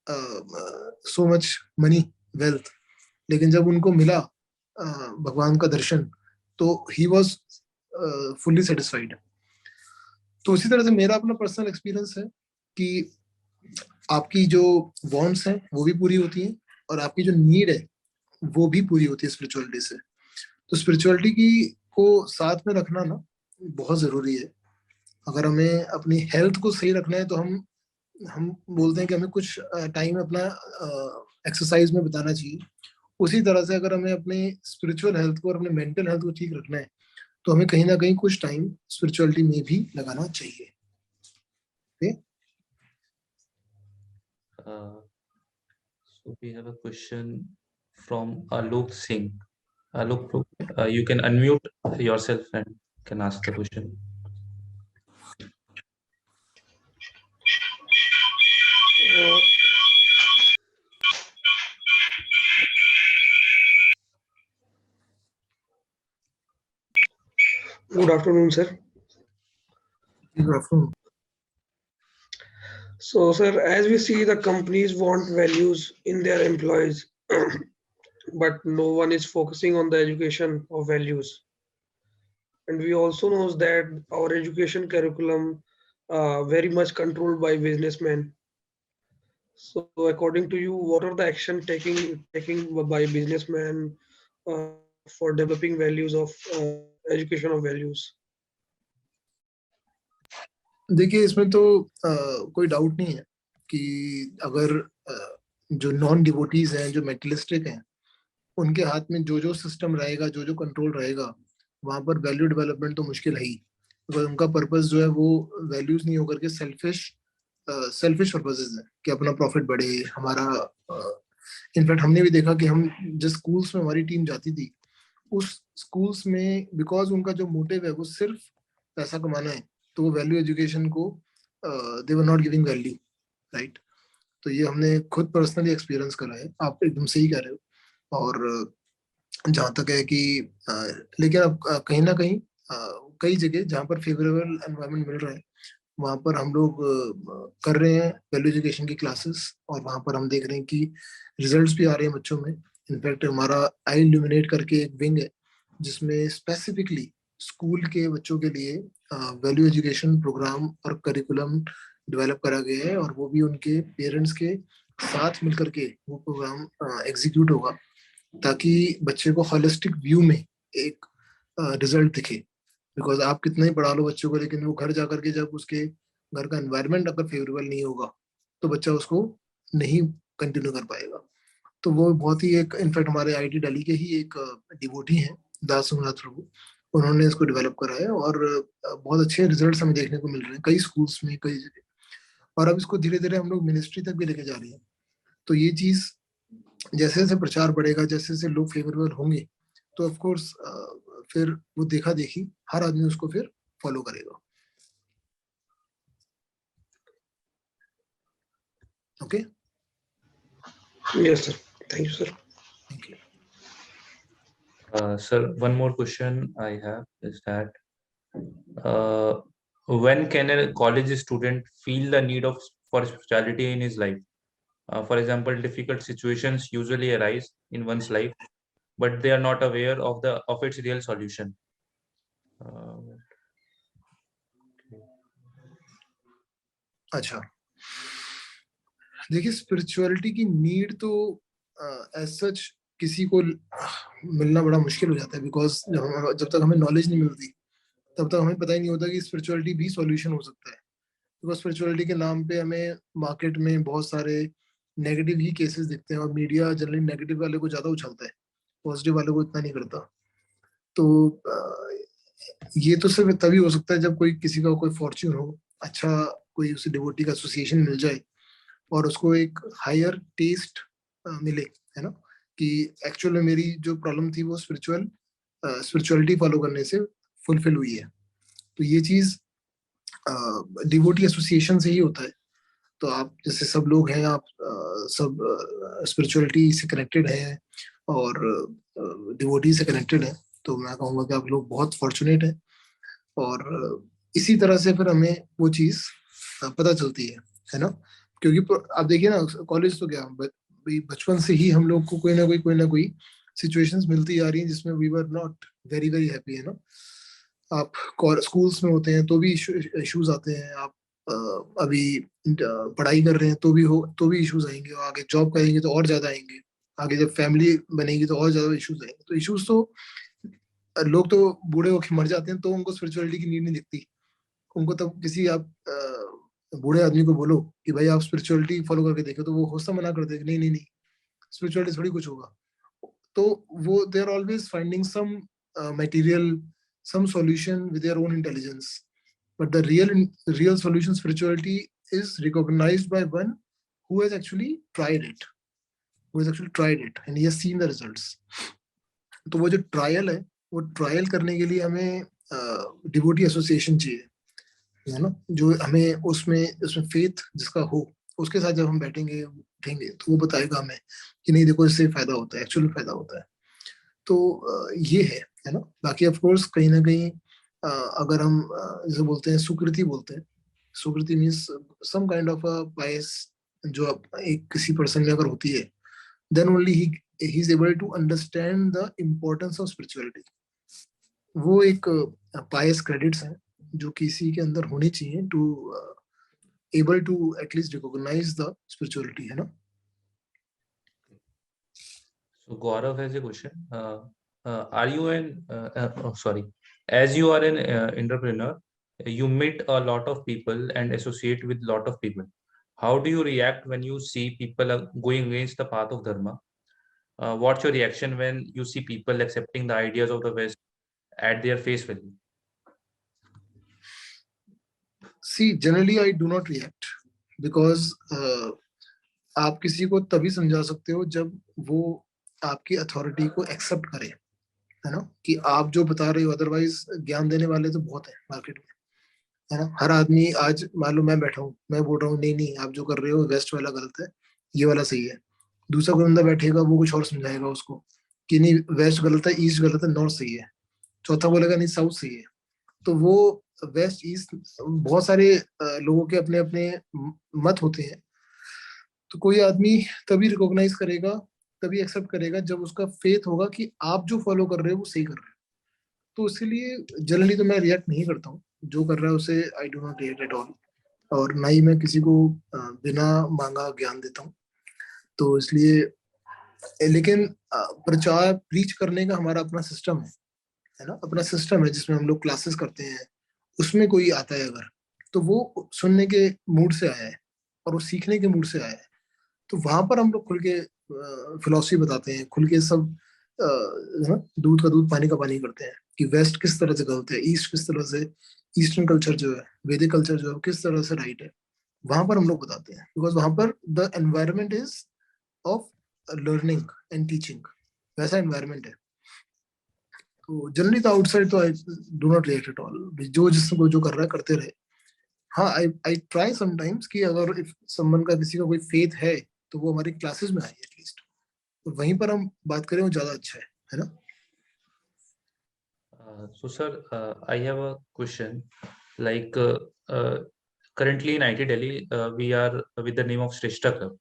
so much money, wealth, लेकिन जब उनको मिला भगवान का दर्शन, तो ही वाज फुल्ली सेटिस्फाइड। तो उसी तरह से मेरा अपना पर्सनल एक्सपीरियंस है कि आपकी जो वांट्स हैं वो भी पूरी होती हैं, और आपकी जो नीड है वो भी पूरी होती है स्पिरिचुअलिटी से। तो स्पिरिचुअलिटी की को साथ में रखना ना बहुत जरूरी है। अगर हमें अपनी हेल्थ को सही रखना है, तो हम बोलते हैं कि हमें कुछ टाइम अपना एक्सरसाइज में बिताना चाहिए। उसी तरह से अगर हमें अपने स्पिरिचुअल हेल्थ को और अपने मेंटल हेल्थ को ठीक रखना है, तो हमें कहीं ना कहीं कुछ टाइम स्पिरिचुअलिटी में भी लगाना चाहिए। okay? So we have a question from Alok Singh. Alok, you can unmute yourself and can ask the question. Good afternoon, sir. Good afternoon. So, sir, as we see, the companies want values in their employees, but no one is focusing on the education of values. And we also know that our education curriculum very much controlled by businessmen. So, according to you, what are the action taking by businessmen for developing values of education of values? देखिए इसमें तो कोई doubt नहीं है कि अगर जो non devotees हैं, जो मेटलिस्टिक हैं, उनके हाथ में जो जो सिस्टम रहेगा, जो जो कंट्रोल रहेगा, वहां पर वैल्यू डेवलपमेंट तो मुश्किल है ही। बिकॉज उनका पर्पस जो है वो वैल्यूज नहीं होकर के सेल्फिश पर्पसेस है कि अपना प्रॉफिट बढ़े हमारा। इनफैक्ट हमने भी देखा कि हम जिस स्कूल्स में हमारी टीम जाती थी, उस स्कूल्स में बिकॉज उनका जो मोटिव है वो सिर्फ पैसा कमाना है, तो वो वैल्यू एजुकेशन को they were not giving value, right. तो ये हमने खुद पर्सनली एक्सपीरियंस करा है, आप एकदम सही कह रहे हो। और जहाँ तक है कि लेकिन अब कहीं ना कहीं कई जगह जहाँ पर फेवरेबल एनवायरनमेंट मिल रहा है, वहाँ पर हम लोग कर रहे हैं वैल्यू एजुकेशन की क्लासेस, और वहाँ पर हम देख रहे हैं कि रिजल्ट्स भी आ रहे हैं बच्चों में। इनफैक्ट हमारा आई इल्यूमिनेट करके एक विंग है जिसमें स्पेसिफिकली स्कूल के बच्चों के लिए वैल्यू एजुकेशन प्रोग्राम और करिकुलम डेवलप करा गया है, और वो भी उनके पेरेंट्स के साथ मिलकर के वो प्रोग्राम एग्जीक्यूट होगा, ताकि बच्चे को होलिस्टिक व्यू में एक रिजल्ट दिखे। बिकॉज आप कितना ही पढ़ा लो बच्चों को, लेकिन वो घर जाकर के जब उसके घर का एनवायरनमेंट अगर फेवरेबल नहीं होगा, तो बच्चा उसको नहीं कंटिन्यू कर पाएगा। तो वो बहुत ही एक, इनफैक्ट हमारे आईटी दिल्ली के ही एक डिवोटी हैं, दास सोमनाथ प्रभु, उन्होंने इसको डेवलप करा है, और बहुत अच्छे रिजल्ट्स हमें देखने को मिल रहे हैं कई स्कूल्स में, कई जगह। और अब इसको धीरे धीरे हम लोग मिनिस्ट्री तक भी लेके जा रहे हैं। तो ये चीज जैसे जैसे प्रचार बढ़ेगा, जैसे जैसे लोग फेवरेबल होंगे, तो ऑफ कोर्स फिर वो देखा देखी हर आदमी उसको फिर फॉलो करेगा। Okay, Yes, sir. Thank you, sir. Thank you. Sir, one more question I have is that uh, when can a college student feel the need of for spirituality in his life? For example, difficult situations usually arise in one's life, but they are not aware of its real solution. अच्छा, देखिए spirituality की need तो as such किसी को मिलना बड़ा मुश्किल हो जाता है, बिकॉज जब तक हमें नॉलेज नहीं मिलती, तब तक हमें पता ही नहीं होता कि स्पिरिचुअलिटी भी सॉल्यूशन हो सकता है। बिकॉज स्पिरिचुअलिटी के नाम पे हमें मार्केट में बहुत सारे नेगेटिव ही केसेस दिखते हैं, और मीडिया जनरली नेगेटिव वाले को ज्यादा उछालता है, पॉजिटिव वाले को इतना नहीं करता। तो ये तो सिर्फ तभी हो सकता है जब कोई किसी का कोई फॉर्च्यून हो, अच्छा कोई उसे डिवोटी का एसोसिएशन मिल जाए, और उसको एक हायर टेस्ट मिले, है ना, कि एक्चुअल में मेरी जो प्रॉब्लम थी वो स्पिरिचुअलिटी फॉलो करने से फुलफिल हुई है। तो ये चीज डिवोटी एसोसिएशन से ही होता है। तो आप जैसे सब लोग हैं, आप सब स्पिरिचुअलिटी से कनेक्टेड हैं और डिवोटी से कनेक्टेड हैं, तो मैं कहूँगा कि आप लोग बहुत फॉर्चुनेट हैं। और इसी तरह से फिर हमें वो चीज पता चलती है ना। क्योंकि आप देखिए ना, कॉलेज तो क्या, बचपन से ही हम लोग को कोई ना कोई सिचुएशंस मिलती आ रही हैं जिसमें we were not very very happy, है ना। आप स्कूल्स में होते हैं तो भी इश्यूज आते हैं, आप अभी पढ़ाई कर रहे हैं तो भी इश्यूज आएंगे, और आगे जॉब करेंगे तो और ज्यादा आएंगे, आगे जब फैमिली बनेगी तो और ज्यादा इश्यूज आएंगे। तो इश्यूज तो लोग तो बूढ़े होके मर जाते हैं तो उनको स्पिरिचुअलिटी की नीड नहीं दिखती। उनको तब किसी आप बूढ़े आदमी को बोलो कि भाई आप स्पिरिचुअलिटी फॉलो करके देखो, तो वो हौसला मना कर देगा, नहीं नहीं नहीं, स्पिरिचुअलिटी थोड़ी कुछ होगा। तो वो they are always finding some material, some solution with their own intelligence, but the real solution spirituality is recognized by one who has actually tried it, and he has seen the results. तो वो जो trial है, वो trial करने के लिए हमें devotee association चाहिए, है ना, जो हमें उसमें उसमें फेथ जिसका हो, उसके साथ जब हम बैठेंगे उठेंगे तो वो बताएगा हमें कि नहीं देखो इससे फायदा होता है, एक्चुअल फायदा होता है। तो ये है ना। बाकी ऑफ कोर्स कहीं ना कहीं अगर हम जैसे बोलते हैं सुकृति, बोलते हैं सुकृति means some kind of a bias जो एक किसी पर्सन में अगर होती है, देन ओनली ही is able to understand the importance of spirituality. वो एक बायस क्रेडिट्स हैं जो किसी के अंदर होनी चाहिए to able to at least recognise the spirituality, है ना। So Gaurav has a question. Are you an sorry? As you are an entrepreneur, you meet a lot of people and associate with lot of people. How do you react when you see people are going against the path of dharma? What's your reaction when you see people accepting the ideas of the West at their face value? See, generally I do not react because आप किसी को तभी समझा सकते हो जब वो आपकी अथॉरिटी को एक्सेप्ट करे, है ना, कि आप जो बता रहे हो। अदरवाइज ज्ञान देने वाले तो बहुत है मार्केट में, है ना। हर आदमी, आज मान लो मैं बैठा हूँ, मैं बोल रहा हूँ नहीं नहीं आप जो कर रहे हो वेस्ट वाला गलत है, ये वाला सही है। दूसरा कोई बंदा बैठेगा, वो कुछ और समझाएगा उसको कि नहीं वेस्ट गलत है, ईस्ट गलत है, नॉर्थ सही है। चौथा बोलेगा नहीं साउथ सही है। तो वो वेस्ट ईस्ट बहुत सारे लोगों के अपने अपने मत होते हैं। तो कोई आदमी तभी रिकॉग्नाइज करेगा, तभी एक्सेप्ट करेगा जब उसका फेथ होगा कि आप जो फॉलो कर रहे हो वो सही कर रहे हो। तो इसके लिए जनरली तो मैं रिएक्ट नहीं करता हूँ। जो कर रहा है उसे I do not react at all, और ना ही मैं किसी को बिना मांगा ज्ञान देता हूँ। तो इसलिए लेकिन प्रचार प्रीच करने का हमारा अपना सिस्टम है ना, अपना सिस्टम है जिसमें हम लोग क्लासेस करते हैं। उसमें कोई आता है अगर, तो वो सुनने के मूड से आया है और वो सीखने के मूड से आया है। तो वहां पर हम लोग खुल के फिलोसफी बताते हैं, खुल के सब दूध का दूध पानी का पानी करते हैं कि वेस्ट किस तरह से गलत है, ईस्ट किस तरह से, ईस्टर्न कल्चर जो है, वैदिक कल्चर जो है किस तरह से राइट है। वहां पर हम लोग बताते हैं बिकॉज वहां पर the environment is of learning and teaching, वैसा एनवायरमेंट है। तो जनरली तो आउटसाइड तो I do not react at all. जो जिसको जो कर रहा है करते रहे। हाँ, आई ट्राई समटाइम्स कि अगर इफ समवन का किसी का कोई फेथ है तो वो हमारी क्लासेस में आए एटलीस्ट, तो वहीं पर हम बात करें वो ज्यादा अच्छा है ना। So, sir, I have a question. Like currently in IT Delhi, we are with the name of Shrestha Club.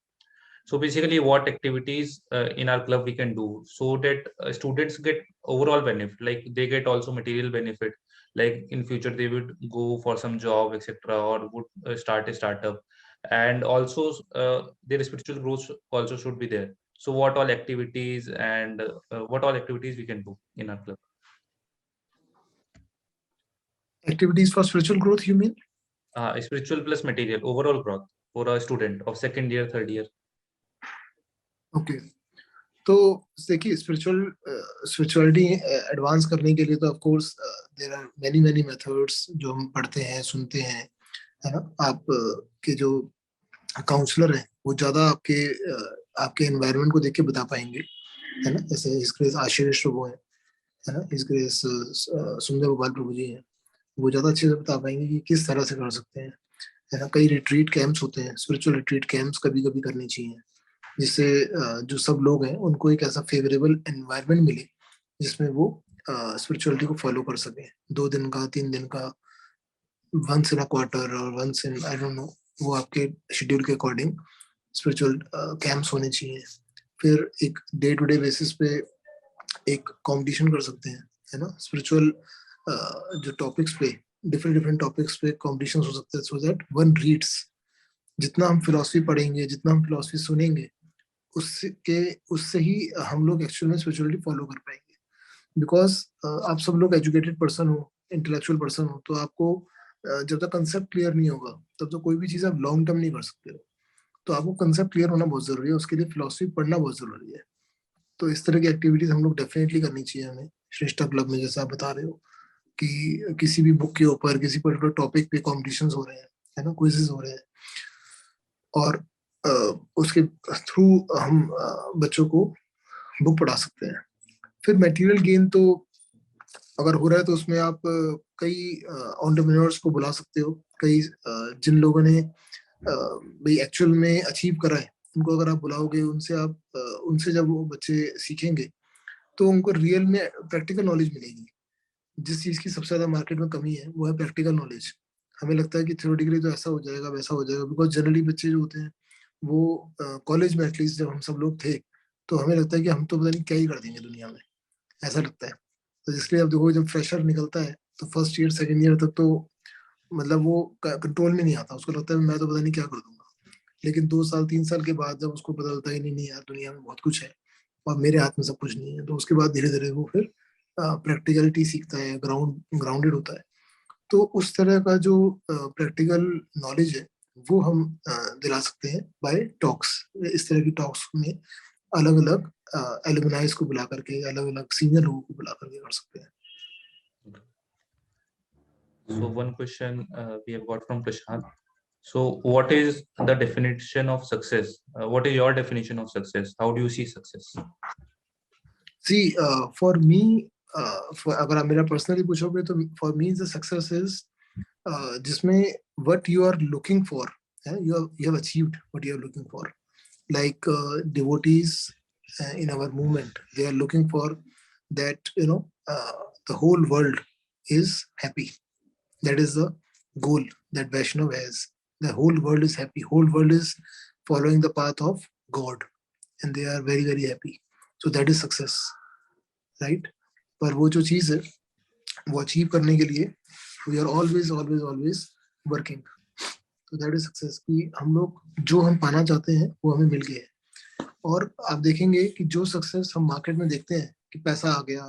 So basically, what activities in our club we can do so that students get overall benefit, like they get also material benefit, like in future they would go for some job, etc., or would start a startup, and also their spiritual growth also should be there. So what all activities and what all activities we can do in our club? Activities for spiritual growth you mean? Spiritual plus material overall growth for a student of second year, third year. ओके, तो देखिए spirituality advance करने के लिए तो of course there are many many methods जो हम पढ़ते हैं, सुनते हैं, है ना। आप के जो काउंसलर हैं वो ज्यादा आपके एनवायरनमेंट को देख के बता पाएंगे, है ना। जैसे इस ग्रेस आशीष प्रभु है ना, इस ग्रेस सुंदर गोपाल प्रभु जी हैं, वो ज्यादा अच्छे से बता पाएंगे कि किस तरह से कर सकते हैं, है ना। कई रिट्रीट कैंप्स होते हैं, स्पिरिचुअल रिट्रीट कैंप्स कभी कभी करनी चाहिए, जिससे जो सब लोग हैं उनको एक ऐसा फेवरेबल एनवायरनमेंट मिले जिसमें वो स्पिरिचुअलिटी को फॉलो कर सके। 2 दिन का, 3 दिन का, वंस इन अ क्वार्टर और once in I don't know, वो आपके शेड्यूल के अकॉर्डिंग स्पिरिचुअल कैंप्स होने चाहिए। फिर एक डे टू डे बेसिस पे एक कंपटीशन कर सकते हैं, है ना। स्पिरिचुअल जो टॉपिक्स पे, डिफरेंट डिफरेंट टॉपिक्स पे कंपटीशन हो सकते हैं, सो दैट वन रीड्स। जितना हम फिलोसफी पढ़ेंगे, जितना हम फिलोसफी सुनेंगे, उससे ही हम लोग एक्चुअल में स्पिरिचुअलिटी फॉलो कर पाएंगे। बिकॉज आप सब लोग एजुकेटेड पर्सन हो, इंटेलेक्चुअल पर्सन हो, तो आपको जब तक कंसेप्ट क्लियर नहीं होगा तब तो कोई भी चीज आप लॉन्ग टर्म नहीं कर सकते हो। तो आपको कंसेप्ट क्लियर होना बहुत जरूरी है, उसके लिए फिलोसफी पढ़ना बहुत जरूरी है। तो इस तरह की एक्टिविटीज हम लोग डेफिनेटली करनी चाहिए हमें श्रेष्ठा क्लब में। जैसे आप बता रहे हो कि किसी भी बुक के ऊपर, किसी पर्टिकुलर टॉपिक पे कॉम्पिटिशन हो रहे हैं, है ना, क्विजेस हो रहे हैं, और उसके थ्रू हम बच्चों को बुक पढ़ा सकते हैं। फिर मटेरियल गेन तो अगर हो रहा है तो उसमें आप कई एंटरप्रेन्योर्स को बुला सकते हो, कई जिन लोगों ने भाई एक्चुअल में अचीव करा है, उनको अगर आप बुलाओगे, उनसे आप उनसे जब वो बच्चे सीखेंगे तो उनको रियल में प्रैक्टिकल नॉलेज मिलेगी। जिस चीज की सबसे ज्यादा मार्केट में कमी है वो है प्रैक्टिकल नॉलेज। हमें लगता है कि थ्योरेटिकली तो ऐसा हो जाएगा, वैसा हो जाएगा, बिकॉज जनरली बच्चे जो होते हैं वो कॉलेज में एटलीस्ट जब हम सब लोग थे तो हमें लगता है कि हम तो पता नहीं क्या ही कर देंगे दुनिया में, ऐसा लगता है। तो इसलिए अब देखो जब फ्रेशर निकलता है तो फर्स्ट ईयर सेकेंड ईयर तक तो मतलब वो कंट्रोल में नहीं आता, उसको लगता है मैं तो पता नहीं क्या कर दूंगा। लेकिन 2 साल 3 साल के बाद जब उसको पता चलता है नहीं नहीं यार दुनिया में बहुत कुछ है और मेरे हाथ में सब कुछ नहीं है, तो उसके बाद धीरे धीरे वो फिर प्रैक्टिकलिटी सीखता है, ग्राउंडेड होता है। तो उस तरह का जो प्रैक्टिकल नॉलेज है वो हम दिला सकते हैं बाय टॉक्स। इस तरह की टॉक्स में अलग अलग एलुमनाइज को बुला करके, अलग अलग सीनियर लोगों को बुला करके कर सकते हैं। So one question we have got from Prashant. So what is the definition of success? What is your definition of success? How do you see success? See, for me, अगर आप मेरा पर्सनली पूछोगे तो for me the success is जिसमें what you are looking for, you have achieved what you are looking for. Like devotees in our movement, they are looking for that, the whole world is happy. That is the goal that Vaishnav has. The whole world is happy. Whole world is following the path of God, and they are very very happy. So that is success, right? पर वो जो चीज है वो achieve करने के लिए we are always always always working. So that is success कि हम लोग जो हम पाना चाहते हैं वो हमें मिल गया है। और आप देखेंगे कि जो सक्सेस हम मार्केट में देखते हैं कि पैसा आ गया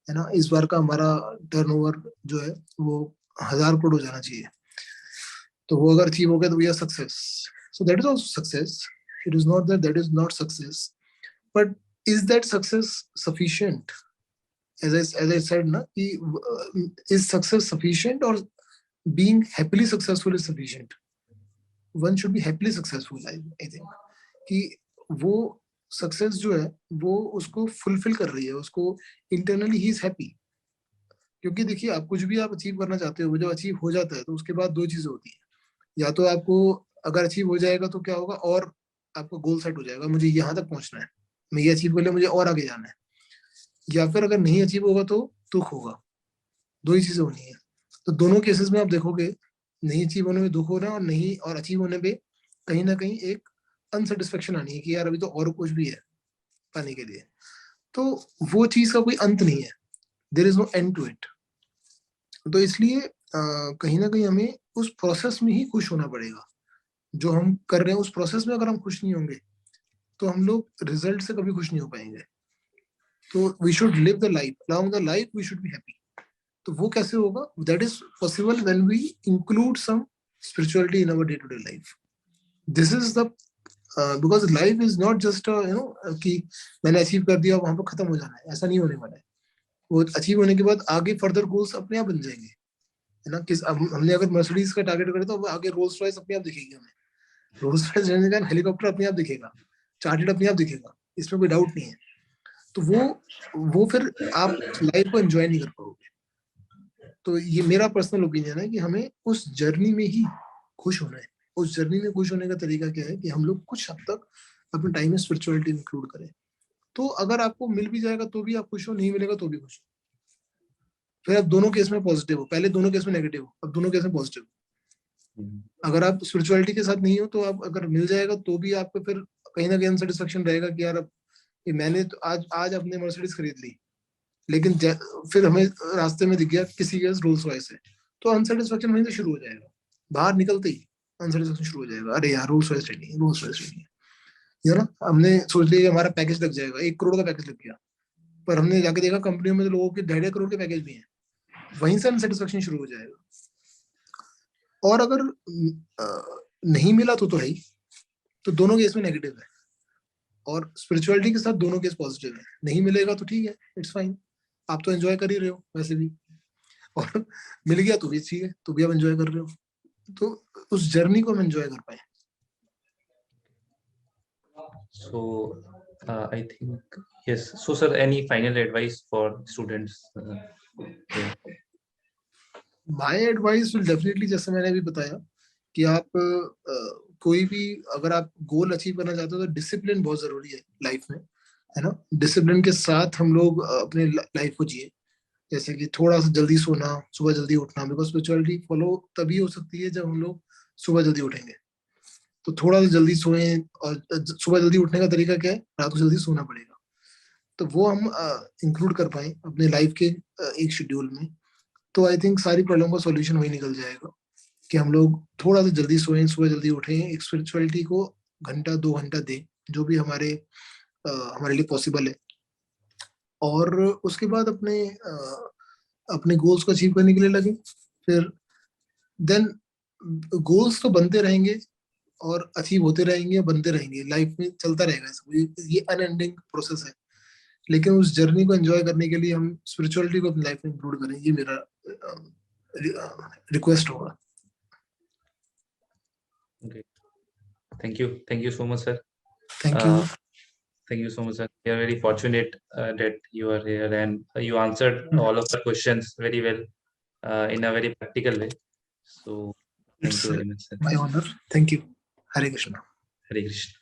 है ना, इस बार का हमारा टर्नओवर जो है वो 1000 करोड़ हो जाना चाहिए, तो वो अगर अचीव हो गया तो we are success. So that is also success. It is not that is not success, but is that success sufficient? as I said na ki, is success sufficient or being happily successful is sufficient? One should be happily successful. I think कि वो success जो है वो उसको fulfil कर रही है, उसको इंटरनली ही इज हैप्पी. क्योंकि देखिए आप कुछ भी आप अचीव करना चाहते हो, वो जब अचीव हो जाता है तो उसके बाद दो चीजें होती है. या तो आपको अगर अचीव हो जाएगा तो क्या होगा, और आपका गोल सेट हो जाएगा, मुझे यहाँ तक पहुंचना है, मैं ये अचीव कर लिया, मुझे और आगे जाना है. या फिर अगर नहीं अचीव होगा तो दुख होगा. दो ही चीजें होनी है. तो दोनों केसेस में आप देखोगे नहीं अचीव होने में दुख हो रहा है, और नहीं और अचीव होने पे कहीं ना कहीं एक अनसेटिस्फेक्शन आनी है कि यार अभी तो और कुछ भी है पाने के लिए. तो वो चीज का कोई अंत नहीं है, there is no end to it. तो इसलिए कहीं ना कहीं हमें उस प्रोसेस में ही खुश होना पड़ेगा. जो हम कर रहे हैं उस प्रोसेस में अगर हम खुश नहीं होंगे तो हम लोग रिजल्ट से कभी खुश नहीं हो पाएंगे. तो we should live the life, along the life we should be happy. तो वो कैसे होगा? That is possible when we include some spirituality in our day to day life. This is the because life is not just कि मैंने achieve कर दिया वहां पर खत्म हो जाना है. ऐसा नहीं होने वाला है. वो अचीव होने के बाद आगे फर्दर गोल्स अपने आप बन जाएंगे, है ना. हमने अगर मर्सिडीज का टारगेट करे तो आगे रोल्स रॉयस अपने आप दिखेगी हमें. रोल्स रॉयस रहने का हेलीकॉप्टर अपने आप दिखेगा, चार्टर्ड अपने आप दिखेगा, इसमें कोई डाउट नहीं है. तो वो फिर आप लाइफ को एंजॉय नहीं कर पाओगे. तो ये मेरा पर्सनल ओपिनियन है कि हमें उस जर्नी में ही खुश होना है. उस जर्नी में खुश होने का तरीका क्या है कि हम लोग कुछ हद तक अपने टाइम में स्पिरिचुअलिटी इंक्लूड करें. तो अगर आपको मिल भी जाएगा तो भी आप खुश हो, नहीं मिलेगा तो भी खुश हो. फिर आप दोनों केस में पॉजिटिव हो. पहले दोनों केस में नेगेटिव हो, अब दोनों केस में पॉजिटिव हो. अगर आप स्पिरिचुअलिटी के साथ नहीं हो तो आप अगर मिल जाएगा तो भी आपको फिर कहीं ना कहीं अनसेटिस्फेक्शन रहेगा कि यार अब मैंने तो आज अपने मर्सिडीज खरीद ली, लेकिन फिर हमें रास्ते में दिख गया किसी के रोल्स रॉयस है, तो अनसेटिस्फेक्शन वहीं से शुरू हो जाएगा. बाहर निकलते ही अनसेटिस्फेक्शन शुरू हो जाएगा. अरे यार रोल्स रॉयस लेनी है, रोल्स रॉयस लेनी है, ये ना. हमने सोच लिया हमारा पैकेज लग जाएगा, 1 करोड़ का पैकेज लग गया, पर हमने जाके देखा कंपनियों में तो लोगों के 1.5 करोड़ के पैकेज भी हैं. वहीं से अनसेटिस्फेक्शन शुरू हो जाएगा. और अगर नहीं मिला तो है ही. तो दोनों केस में नेगेटिव है, और स्पिरिचुअलिटी के साथ दोनों केस पॉजिटिव है. नहीं मिलेगा तो ठीक है, इट्स फाइन, आप तो एंजॉय कर ही रहे हो वैसे भी, और मिल गया तो भी ठीक है, तो भी आप एंजॉय कर रहे हो. तो उस जर्नी को हम एंजॉय कर पाए. So I think yes. So sir, any final advice for students? My advice will definitely, जैसे मैंने अभी बताया कि आप कोई भी अगर आप गोल अचीव करना चाहते हो तो डिसिप्लिन बहुत जरूरी है लाइफ में, है ना. डिसिप्लिन के साथ हम लोग अपने लाइफ को जिए. जैसे कि थोड़ा सा जल्दी सोना, सुबह जल्दी उठना, बिकॉज स्पिरिचुअलिटी फॉलो तभी हो सकती है जब हम लोग सुबह जल्दी उठेंगे. तो थोड़ा सा जल्दी सोएं. और सुबह जल्दी उठने का तरीका क्या है? रात को जल्दी सोना पड़ेगा. तो वो हम इंक्लूड कर पाए अपने लाइफ के एक शेड्यूल में, तो आई थिंक सारी प्रॉब्लम का सॉल्यूशन वही निकल जाएगा कि हम लोग थोड़ा सा जल्दी सोएं, सुबह जल्दी उठें, एक स्पिरिचुअलिटी को घंटा 2 घंटा दें, जो भी हमारे लिए पॉसिबल है. और उसके बाद अपने गोल्स को अचीव करने के लिए लगे। फिर देन गोल्स तो बनते रहेंगे और अचीव होते रहेंगे, बनते रहेंगे, लाइफ में चलता रहेगा सब, ये अनएंडिंग प्रोसेस है। लेकिन उस जर्नी को एंजॉय करने के लिए हम स्पिरिचुअलिटी को अपनी लाइफ में इंक्लूड करें, ये मेरा रिक्वेस्ट होगा। Okay. Thank you so much, sir. Thank you. Thank you so much, sir. We are very fortunate that you are here and you answered all of the questions very well in a very practical way. So thank you very much, sir. My honor. Thank you. Hare Krishna. Hare Krishna.